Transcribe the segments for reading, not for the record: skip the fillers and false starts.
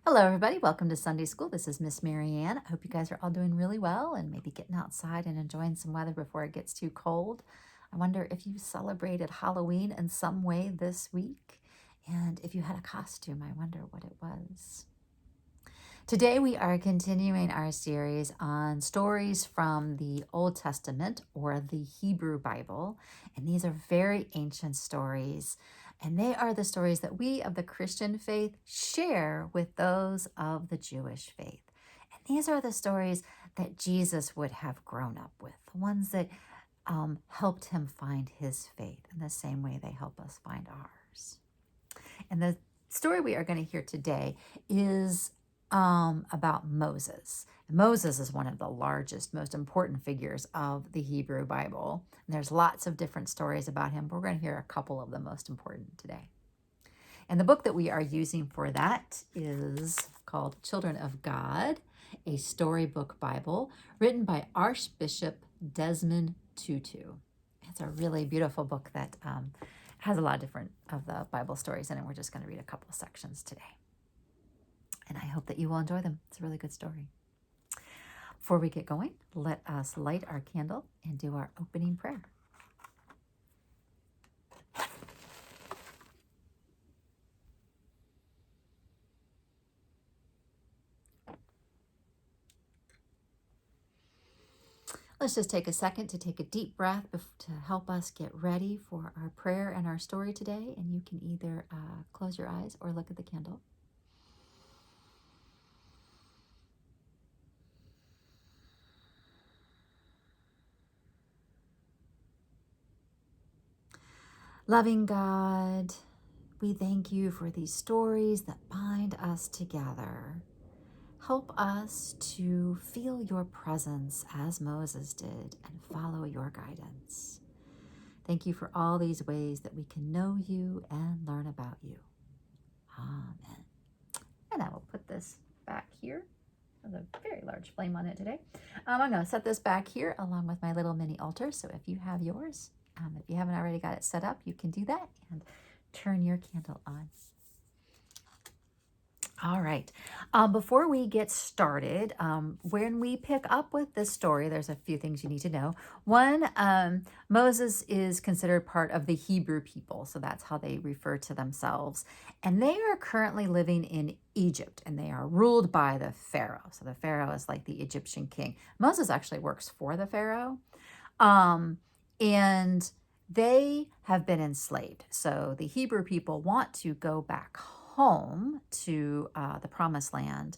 Hello, everybody. Welcome to Sunday School. This is Miss Marianne. I hope you guys are all doing really well and maybe getting outside and enjoying some weather before it gets too cold. I wonder if you celebrated Halloween in some way this week. And if you had a costume, I wonder what it was. Today, we are continuing our series on stories from the Old Testament or the Hebrew Bible. And these are very ancient stories. And they are the stories that we of the Christian faith share with those of the Jewish faith. And these are the stories that Jesus would have grown up with, the ones that helped him find his faith in the same way they help us find ours. And the story we are going to hear today is about Moses. Moses is one of the largest, most important figures of the Hebrew Bible. And there's lots of different stories about him, but we're going to hear a couple of the most important today. And the book that we are using for that is called Children of God, a storybook Bible, written by Archbishop Desmond Tutu. It's a really beautiful book that has a lot of different of the Bible stories in it. We're just going to read a couple of sections today. And I hope that you will enjoy them. It's a really good story. Before we get going, let us light our candle and do our opening prayer. Let's just take a second to take a deep breath to help us get ready for our prayer and our story today. And you can either close your eyes or look at the candle. Loving God, we thank you for these stories that bind us together. Help us to feel your presence as Moses did and follow your guidance. Thank you for all these ways that we can know you and learn about you. Amen. And I will put this back here. There's a very large flame on it today. I'm going to set this back here along with my little mini altar. So if you have yours, if you haven't already got it set up, you can do that and turn your candle on. All right. Before we get started, when we pick up with this story, there's a few things you need to know. One, Moses is considered part of the Hebrew people, so that's how they refer to themselves. And they are currently living in Egypt, and they are ruled by the Pharaoh. So the Pharaoh is like the Egyptian king. Moses actually works for the Pharaoh. And they have been enslaved. So the Hebrew people want to go back home to the promised land,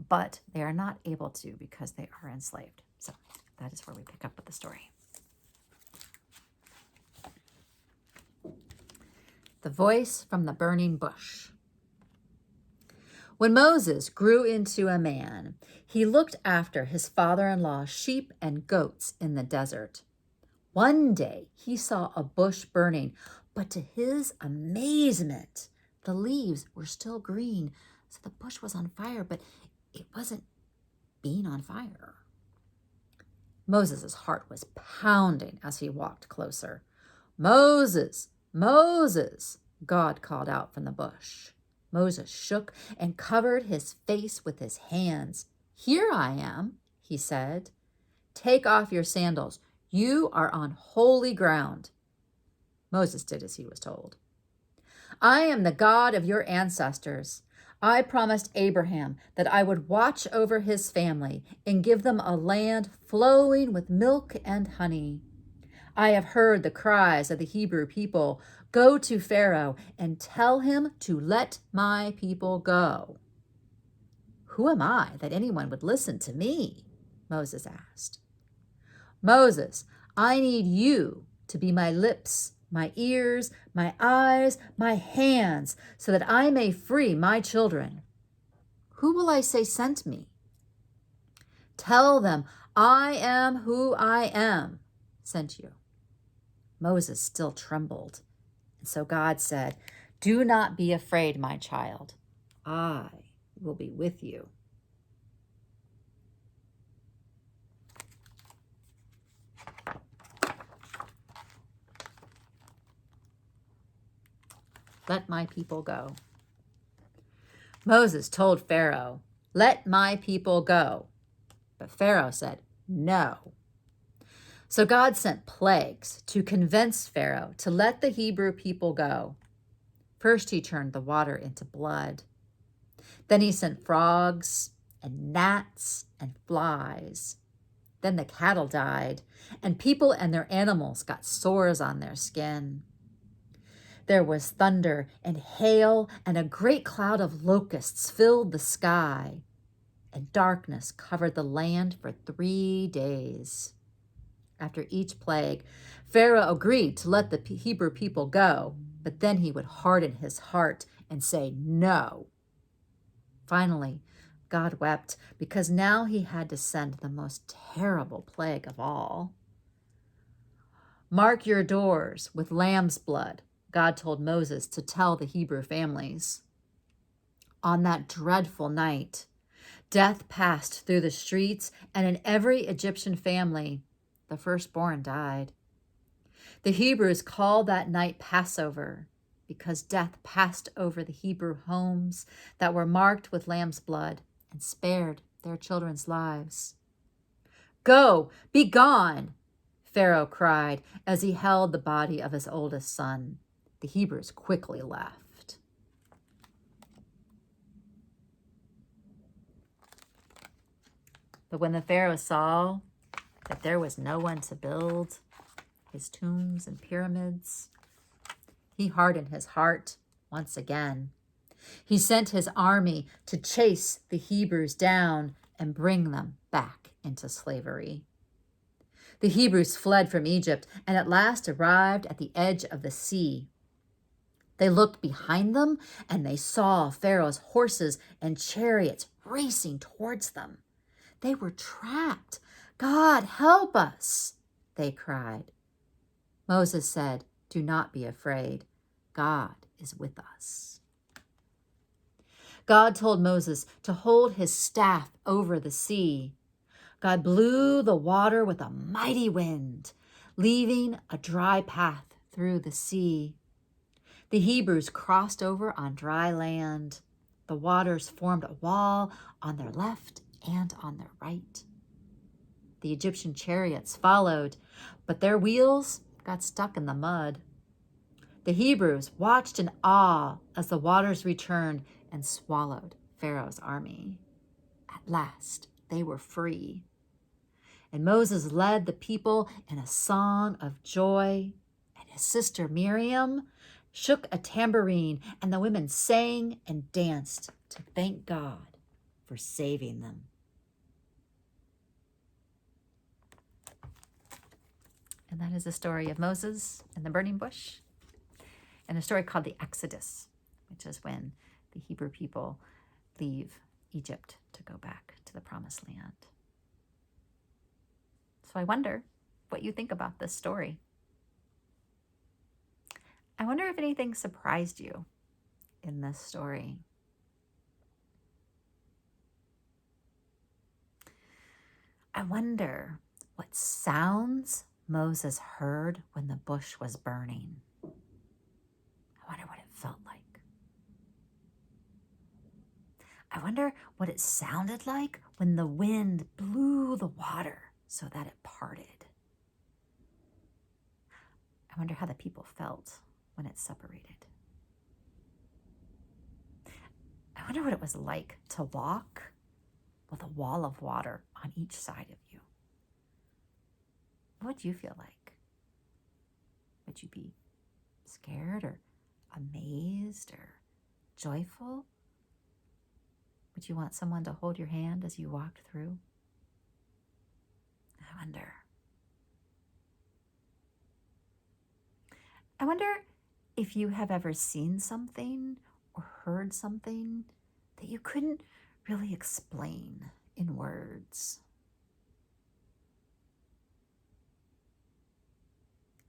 but they are not able to because they are enslaved. So that is where we pick up with the story. The voice from the burning bush. When Moses grew into a man, he looked after his father-in-law's sheep and goats in the desert. One day he saw a bush burning, but to his amazement, the leaves were still green. So the bush was on fire, but it wasn't being on fire. Moses' heart was pounding as he walked closer. "Moses, Moses," God called out from the bush. Moses shook and covered his face with his hands. "Here I am," he said. "Take off your sandals. You are on holy ground." Moses did as he was told. "I am the God of your ancestors. I promised Abraham that I would watch over his family and give them a land flowing with milk and honey. I have heard the cries of the Hebrew people. Go to Pharaoh and tell him to let my people go." "Who am I that anyone would listen to me?" Moses asked. "Moses, I need you to be my lips, my ears, my eyes, my hands, so that I may free my children." "Who will I say sent me?" "Tell them I am who I am sent you." Moses still trembled. And so God said, "Do not be afraid, my child. I will be with you." Let my people go. Moses told Pharaoh, "Let my people go." But Pharaoh said, "No." So God sent plagues to convince Pharaoh to let the Hebrew people go. First, he turned the water into blood. Then he sent frogs and gnats and flies. Then the cattle died, and people and their animals got sores on their skin. There was thunder and hail, and a great cloud of locusts filled the sky, and darkness covered the land for 3 days. After each plague, Pharaoh agreed to let the Hebrew people go, but then he would harden his heart and say no. Finally, God wept because now he had to send the most terrible plague of all. "Mark your doors with lamb's blood," God told Moses to tell the Hebrew families. On that dreadful night, death passed through the streets, and in every Egyptian family, the firstborn died. The Hebrews called that night Passover because death passed over the Hebrew homes that were marked with lamb's blood and spared their children's lives. "Go, be gone," Pharaoh cried as he held the body of his oldest son. The Hebrews quickly left. But when the Pharaoh saw that there was no one to build his tombs and pyramids, he hardened his heart once again. He sent his army to chase the Hebrews down and bring them back into slavery. The Hebrews fled from Egypt and at last arrived at the edge of the sea. They looked behind them and they saw Pharaoh's horses and chariots racing towards them. They were trapped. "God, help us," they cried. Moses said, "Do not be afraid. God is with us." God told Moses to hold his staff over the sea. God blew the water with a mighty wind, leaving a dry path through the sea. The Hebrews crossed over on dry land. The waters formed a wall on their left and on their right. The Egyptian chariots followed, but their wheels got stuck in the mud. The Hebrews watched in awe as the waters returned and swallowed Pharaoh's army. At last, they were free. And Moses led the people in a song of joy, and his sister Miriam shook a tambourine, and the women sang and danced to thank God for saving them. And that is the story of Moses and the burning bush, and a story called the Exodus, which is when the Hebrew people leave Egypt to go back to the Promised Land. So I wonder what you think about this story. I wonder if anything surprised you in this story. I wonder what sounds Moses heard when the bush was burning. I wonder what it felt like. I wonder what it sounded like when the wind blew the water so that it parted. I wonder how the people felt when it separated. I wonder what it was like to walk with a wall of water on each side of you. What would you feel like? Would you be scared or amazed or joyful? Would you want someone to hold your hand as you walked through? I wonder if you have ever seen something or heard something that you couldn't really explain in words.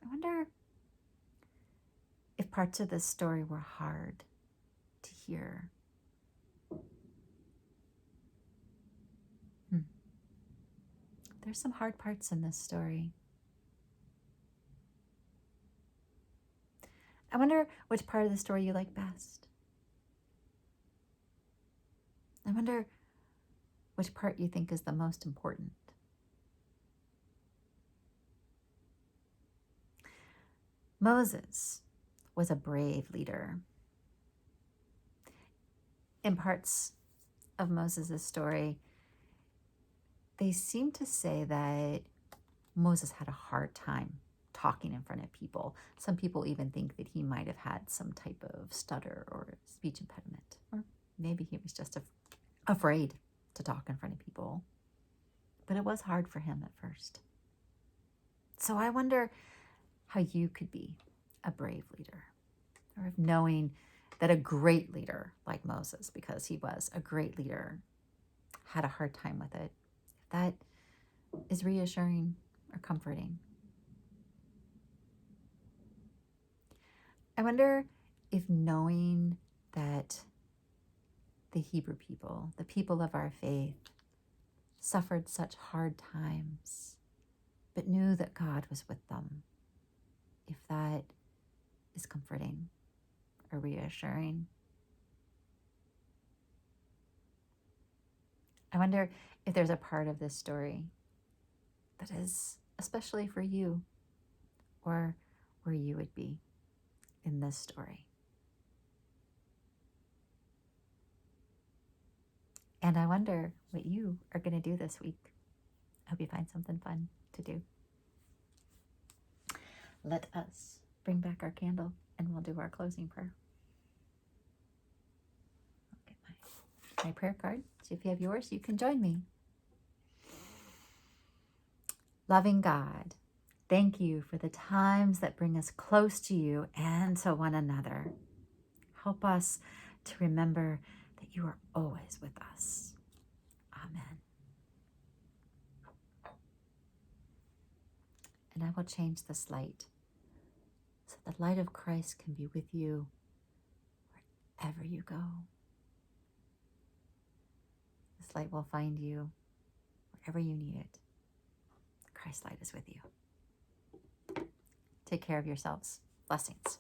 I wonder if parts of this story were hard to hear. There's some hard parts in this story. I wonder which part of the story you like best. I wonder which part you think is the most important. Moses was a brave leader. In parts of Moses' story, they seem to say that Moses had a hard time talking in front of people. Some people even think that he might have had some type of stutter or speech impediment, or maybe he was just afraid to talk in front of people. But it was hard for him at first. So I wonder how you could be a brave leader, or of knowing that a great leader like Moses, because he was a great leader, had a hard time with it. If that is reassuring or comforting. I wonder if knowing that the Hebrew people, the people of our faith, suffered such hard times, but knew that God was with them, if that is comforting or reassuring. I wonder if there's a part of this story that is especially for you, or where you would be in this story. And I wonder what you are going to do this week. I hope you find something fun to do. Let us bring back our candle and we'll do our closing prayer. I'll get my prayer card. So if you have yours, you can join me. Loving God, thank you for the times that bring us close to you and to one another. Help us to remember that you are always with us. Amen. And I will change this light so the light of Christ can be with you wherever you go. This light will find you wherever you need it. Christ's light is with you. Take care of yourselves. Blessings.